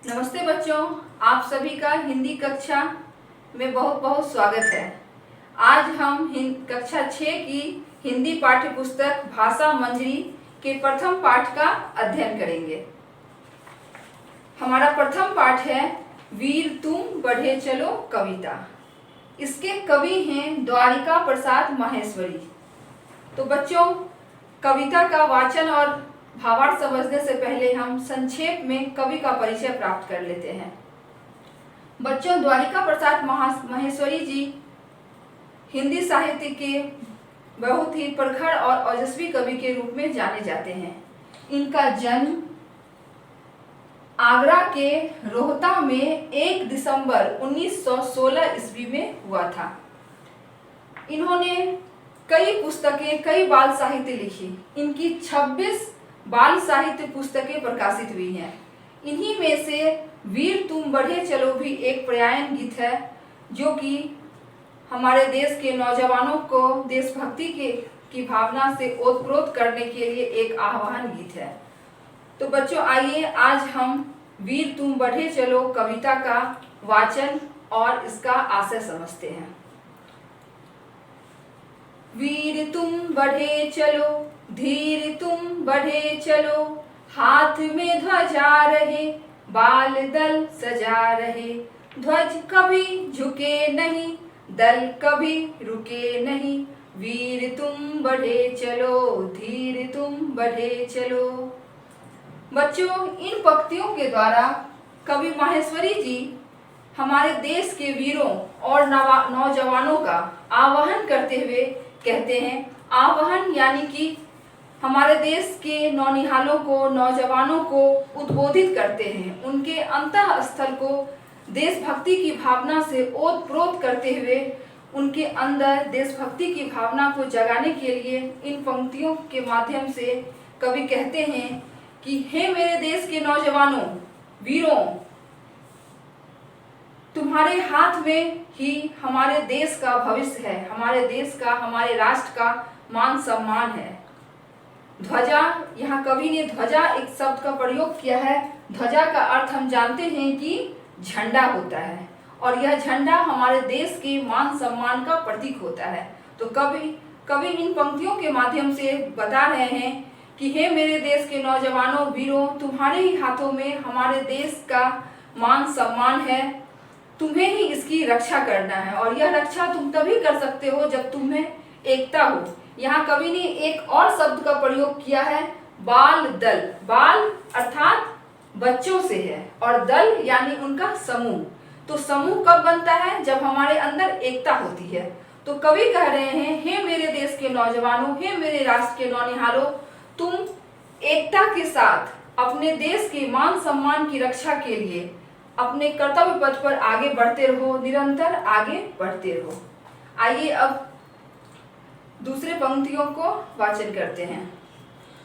नमस्ते बच्चों, आप सभी का हिंदी कक्षा में बहुत बहुत स्वागत है। आज हम कक्षा 6 की हिंदी पाठ्य पुस्तक भाषा मंजरी के प्रथम पाठ का अध्ययन करेंगे। हमारा प्रथम पाठ है वीर तुम बढ़े चलो कविता। इसके कवि हैं द्वारिका प्रसाद माहेश्वरी। तो बच्चों, कविता का वाचन और भावार्थ समझने से पहले हम संक्षेप में कवि का परिचय प्राप्त कर लेते हैं। बच्चों, द्वारिका प्रसाद माहेश्वरी जी हिंदी साहित्य के बहुत ही प्रखर और ओजस्वी कवि के रूप में जाने जाते हैं। इनका जन्म आगरा के रोहता में 1 दिसंबर 1916 ईस्वी में हुआ था। इन्होंने कई पुस्तकें, कई बाल साहित्य लिखी। इनकी 26 बाल साहित्य पुस्तकें प्रकाशित हुई हैं। इन्हीं में से वीर तुम बढ़े चलो भी एक पर्यायन गीत है, जो कि हमारे देश के नौजवानों को देशभक्ति की भावना से ओतप्रोत करने के लिए एक आह्वान गीत है। तो बच्चों, आइए आज हम वीर तुम बढ़े चलो कविता का वाचन और इसका आशय समझते हैं। वीर तुम बढ़े चलो, धीर तुम बढ़े चलो, हाथ में ध्वजा रहे, बाल दल सजा रहे। ध्वज कभी झुके नहीं, दल कभी रुके नहीं। वीर तुम बढ़े चलो, धीर तुम बढ़े चलो। बच्चों, इन पंक्तियों के द्वारा कवि माहेश्वरी जी हमारे देश के वीरों और नौजवानों का आह्वान करते हुए कहते हैं। आह्वान यानी कि हमारे देश के नौनिहालों को, नौजवानों को उद्बोधित करते हैं। उनके अंतःस्थल को देशभक्ति की भावना से ओतप्रोत करते हुए उनके अंदर देशभक्ति की भावना को जगाने के लिए इन पंक्तियों के माध्यम से कवि कहते हैं कि हे मेरे देश के नौजवानों, वीरों, तुम्हारे हाथ में ही हमारे देश का भविष्य है, हमारे देश का, हमारे राष्ट्र का मान सम्मान है। ध्वजा, यहाँ कवि ने ध्वजा एक शब्द का प्रयोग किया है। ध्वजा का अर्थ हम जानते हैं कि झंडा होता है, और यह झंडा हमारे देश के मान सम्मान का प्रतीक होता है। तो कवि इन पंक्तियों के माध्यम से बता रहे हैं कि हे मेरे देश के नौजवानों, वीरों, तुम्हारे ही हाथों में हमारे देश का मान सम्मान है। तुम्हें ही इसकी रक्षा करना है, और यह रक्षा तुम तभी कर सकते हो जब तुम्हें एकता हो। यहाँ कवि ने एक और शब्द का प्रयोग किया है, बाल दल। बाल अर्थात बच्चों से है, और दल यानी उनका समूह। तो समूह कब बनता है? जब हमारे अंदर एकता होती है। तो कवि कह रहे हैं, हे मेरे देश के नौजवानों, हे मेरे राष्ट्र के नौनिहालों, तुम एकता के साथ अपने देश के मान सम्मान की रक्षा के लिए अपने कर्तव्य पथ पर आगे बढ़ते रहो, निरंतर आगे बढ़ते रहो। आइए अब दूसरे पंक्तियों को वाचन करते हैं।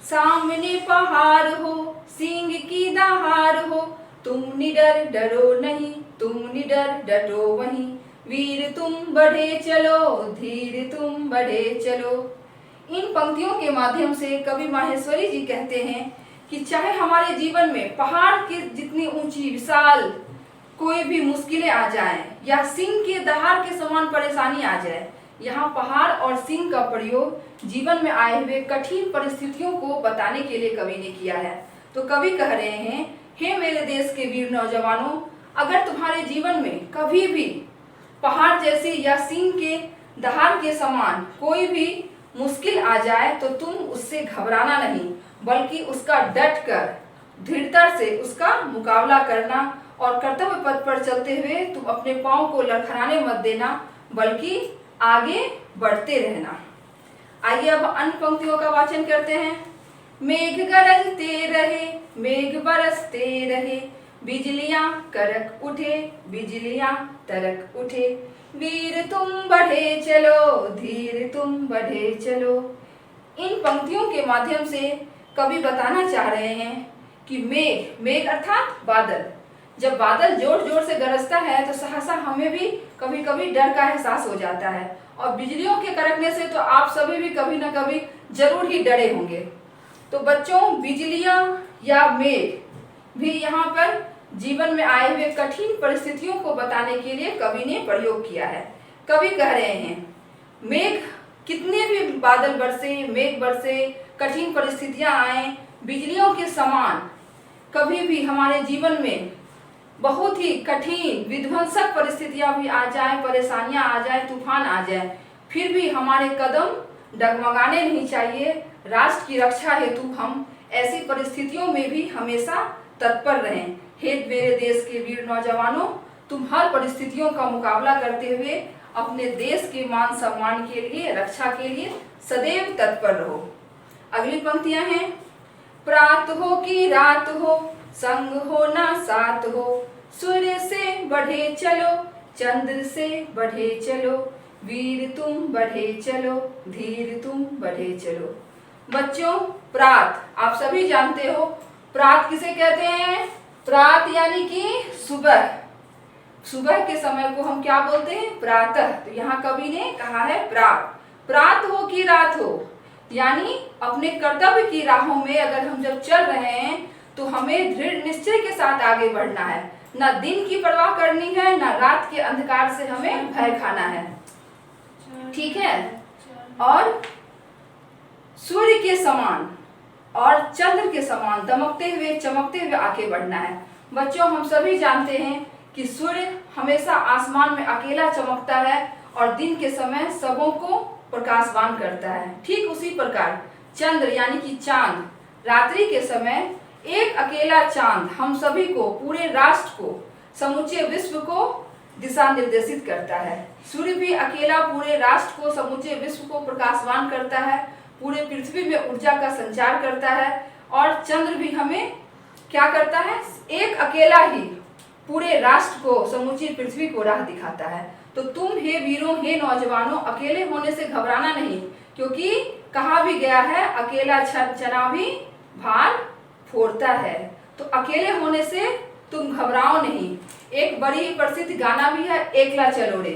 सामने पहाड़ हो, सींग की दहाड़ हो, तुम निडर डरो नहीं, तुम निडर डटो वहीं। वीर तुम बढ़े चलो, धीर तुम बढ़े चलो। इन पंक्तियों के माध्यम से कवि माहेश्वरी जी कहते हैं कि चाहे हमारे जीवन में पहाड़ की जितनी ऊंची विशाल कोई भी मुश्किलें आ जाएं, या सिंह के दहाड़ के समान परेशानी आ जाए, यहाँ पहाड़ और सिंह का प्रयोग जीवन में आए हुए कठिन परिस्थितियों को बताने के लिए कवि ने किया है। तो कवि कह रहे हैं, हे मेरे देश के वीर नौजवानों, अगर तुम्हारे जीवन में कभी भी पहाड़ जैसी या सिंह के दहाड़ के समान कोई भी मुश्किल आ जाए, तो तुम उससे घबराना नहीं, बल्कि उसका डट कर दृढ़ता से उसका मुकाबला करना, और कर्तव्य पथ पर चलते हुए तुम अपने पांव को लड़खड़ाने मत देना, बल्कि आगे बढ़ते रहना। आइए अब अन्य पंक्तियों का वाचन करते हैं। मेघ गरजते रहे, मेघ बरसते रहे, बिजलियां करक उठे, बिजलियां तरक उठे। वीर तुम बढ़े चलो, धीर तुम बढ़े चलो। इन पंक्तियों के माध्यम से कवि बताना चाह रहे हैं कि मेघ अर्थात बादल, जब बादल जोर जोर से गरजता है तो सहसा हमें भी कभी कभी डर का एहसास हो जाता है, और बिजलियों के कड़कने से तो आप सभी भी कभी न कभी जरूर ही डरे होंगे। तो बच्चों, बिजलियां या मेघ भी यहाँ पर जीवन में आए हुए कठिन परिस्थितियों को बताने के लिए कवि ने प्रयोग किया है। कवि कह रहे हैं, मेघ कितने भी बादल बरसे, मेघ बरसे, कठिन परिस्थितियां आए, बिजलियों के समान कभी भी हमारे जीवन में बहुत ही कठिन विध्वंसक परिस्थितियां भी आ जाए, परेशानियां आ जाए, तूफान आ जाए, फिर भी हमारे कदम डगमगाने नहीं चाहिए। राष्ट्र की रक्षा हेतु हम ऐसी परिस्थितियों में भी हमेशा तत्पर रहें। हे मेरे देश के वीर नौजवानों, तुम हर परिस्थितियों का मुकाबला करते हुए अपने देश के मान सम्मान के लिए, रक्षा के लिए सदैव तत्पर रहो। अगली पंक्तियां हैं, प्रात हो कि रात हो, संग हो ना साथ हो, सूर्य से बढ़े चलो, चंद्र से बढ़े चलो, वीर तुम बढ़े चलो, धीर तुम बढ़े चलो। बच्चों, प्रात आप सभी जानते हो, प्रात किसे कहते हैं? प्रात यानी कि सुबह। सुबह के समय को हम क्या बोलते हैं? प्रातः। तो यहाँ कवि ने कहा है प्रात। प्रात हो कि रात हो, यानी अपने कर्तव्य की राहों में अगर हम जब चल रहे हैं तो हमें दृढ़ निश्चय के साथ आगे बढ़ना है। ना दिन की परवाह करनी है, ना रात के अंधकार से हमें भय खाना है। ठीक है? और सूर्य के समान और चंद्र के समान दमकते हुए, चमकते हुए आगे बढ़ना है। बच्चों, हम सभी जानते हैं कि सूर्य हमेशा आसमान में अकेला चमकता है और दिन के समय सबों को प्रकाशवान करता है। ठीक उसी प्रकार चंद्र यानी कि चांद रात्रि के समय एक अकेला चांद हम सभी को, पूरे राष्ट्र को, समूचे विश्व को दिशा निर्देशित करता है। सूर्य भी अकेला पूरे राष्ट्र को, समूचे विश्व को प्रकाशवान करता है, पूरे पृथ्वी में ऊर्जा का संचार करता है। और चंद्र भी हमें क्या करता है? एक अकेला ही पूरे राष्ट्र को, समूची पृथ्वी को राह दिखाता है। तो तुम हे वीरों, हे नौजवानों, अकेले होने से घबराना नहीं, क्योंकि कहा भी गया है, अकेला चना भी भार फोड़ता है। तो अकेले होने से तुम घबराओ नहीं। एक बड़ी ही प्रसिद्ध गाना भी है, एकला चलो रे।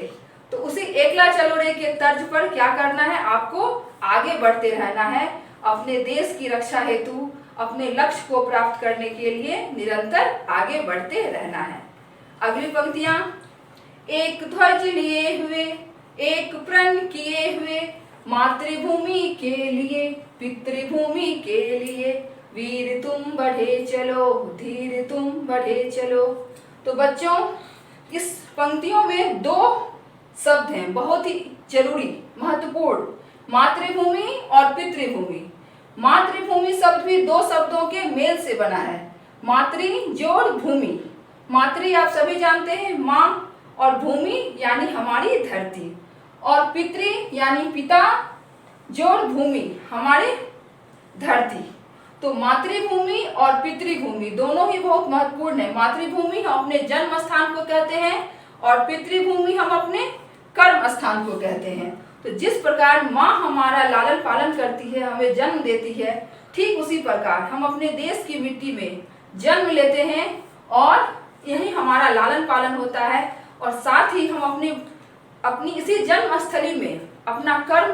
तो उसी एकला चलो रे के तर्ज पर क्या करना है? आपको आगे बढ़ते रहना है, अपने देश की रक्षा हेतु, अपने लक्ष्य को प्राप्त करने के लिए निरंतर आगे बढ़ते रहना है। अगली पंक्तियां, एक ध्वज लिए हुए, एक प्रण किए हुए, मातृभूमि के लिए, पितृभूमि के लिए, वीर तुम बढ़े चलो, धीर तुम बढ़े चलो। तो बच्चों, इस पंक्तियों में दो शब्द हैं बहुत ही जरूरी, महत्वपूर्ण, मातृभूमि और पितृभूमि। मातृभूमि शब्द भी दो शब्दों के मेल से बना है, मातृ जोड़ भूमि। मातृ आप सभी जानते हैं, माँ, और भूमि यानी हमारी धरती, और पितृ यानी पिता जोड़ भूमि, हमारी धरती। तो मातृभूमि और पितृभूमि दोनों ही बहुत महत्वपूर्ण है। मातृभूमि हम अपने जन्म स्थान को कहते हैं और पितृभूमि हम अपने कर्म स्थान को कहते हैं। तो जिस प्रकार माँ हमारा लालन पालन करती है, हमें जन्म देती है, ठीक उसी प्रकार हम अपने देश की मिट्टी में जन्म लेते हैं और यही हमारा लालन पालन होता है। और साथ ही हम अपनी इसी जन्म स्थली में अपना कर्म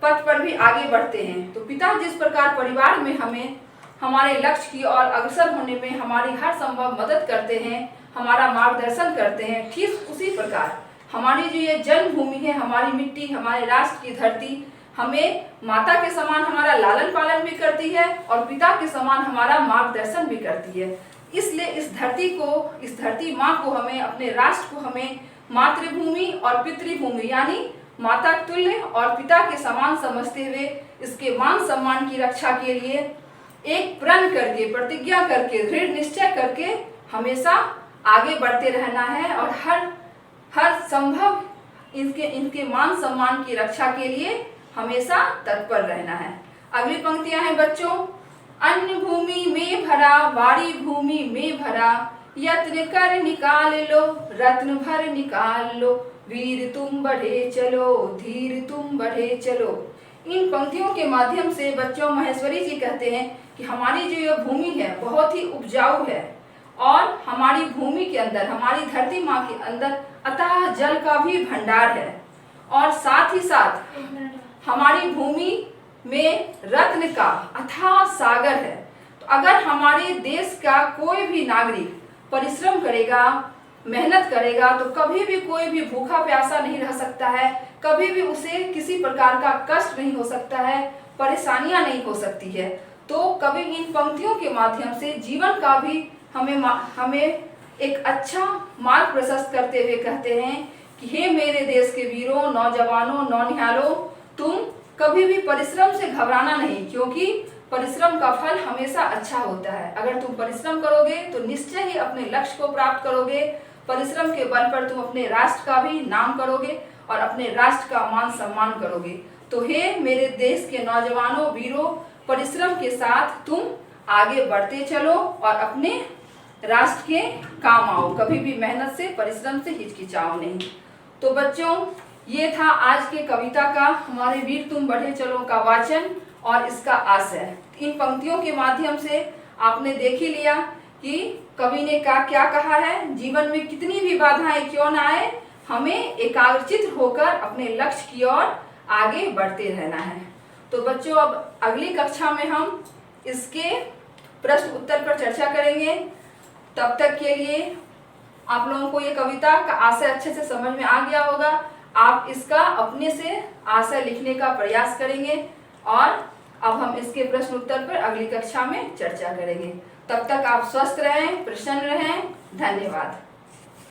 पथ पर भी आगे बढ़ते हैं। तो पिता जिस प्रकार परिवार में हमें हमारे लक्ष्य की ओर अग्रसर होने में हमारी हर संभव मदद करते हैं, हमारा मार्गदर्शन करते हैं, ठीक उसी प्रकार हमारी जो ये जन्मभूमि है, हमारी मिट्टी, हमारे राष्ट्र की धरती, हमें माता के समान हमारा लालन पालन भी करती है और पिता के समान हमारा मार्गदर्शन भी करती है। इसलिए इस धरती माँ को हमें, अपने राष्ट्र को हमें मातृभूमि और पितृभूमि यानी माता तुल्य और पिता के समान समझते हुए इसके मान सम्मान की रक्षा के लिए एक प्रण करके, प्रतिज्ञा करके, दृढ़ निश्चय करके हमेशा आगे बढ़ते रहना है और हर संभव इनके मान सम्मान की रक्षा के लिए हमेशा तत्पर रहना है। अगली पंक्तियां हैं बच्चों, अन्न भूमि में भरा, वारी भूमि में भरा, यत्न कर निकाल लो, रत्न भर निकाल लो, वीर तुम बढ़े चलो, धीर तुम बढ़े चलो। इन पंक्तियों के माध्यम से बच्चों महेश्वरी जी कहते हैं कि हमारी जो ये भूमि है बहुत ही उपजाऊ है और हमारी भूमि के अंदर, हमारी धरती माँ के अंदर अथाह जल का भी भंडार है और साथ ही साथ हमारी भूमि में रत्न का अथाह सागर है। तो अगर हमारे देश का कोई भी नागरिक परिश्रम करेगा, मेहनत करेगा तो कभी भी कोई भी भूखा प्यासा नहीं रह सकता है, कभी भी उसे किसी प्रकार का कष्ट नहीं हो सकता है, परेशानियां नहीं हो सकती है। तो कवि इन पंक्तियों के माध्यम से जीवन का भी हमें एक अच्छा मार्ग प्रशस्त करते हुए कहते हैं कि हे मेरे देश के वीरों, नौजवानों, नौनिहालों, तुम कभी भी परिश्रम से घबराना नहीं, क्योंकि परिश्रम का फल हमेशा अच्छा होता है। अगर तुम परिश्रम करोगे तो निश्चय ही अपने लक्ष्य को प्राप्त करोगे। परिश्रम के बल पर तुम अपने राष्ट्र का भी नाम करोगे और अपने राष्ट्र का मान सम्मान करोगे। तो हे मेरे देश के नौजवानों, वीरों, परिश्रम के साथ तुम आगे बढ़ते चलो और अपने राष्ट्र के काम आओ, कभी भी मेहनत से, परिश्रम से हिचकिचाओ नहीं। तो बच्चों, ये था आज के कविता का हमारे वीर तुम बढ़े चलो का वाचन और इसका आशय। इन पंक्तियों के माध्यम से आपने देख ही लिया कि कवि ने क्या कहा है। जीवन में कितनी भी बाधाएं क्यों ना आए, हमें एकाग्रचित होकर अपने लक्ष्य की ओर आगे बढ़ते रहना है। तो बच्चों, अब अगली कक्षा में हम इसके प्रश्न उत्तर पर चर्चा करेंगे। तब तक के लिए आप लोगों को ये कविता का आशय अच्छे से समझ में आ गया होगा। आप इसका अपने से आशय लिखने का प्रयास करेंगे और अब हम इसके प्रश्न उत्तर पर अगली कक्षा में चर्चा करेंगे। तब तक आप स्वस्थ रहें, प्रसन्न रहें। धन्यवाद।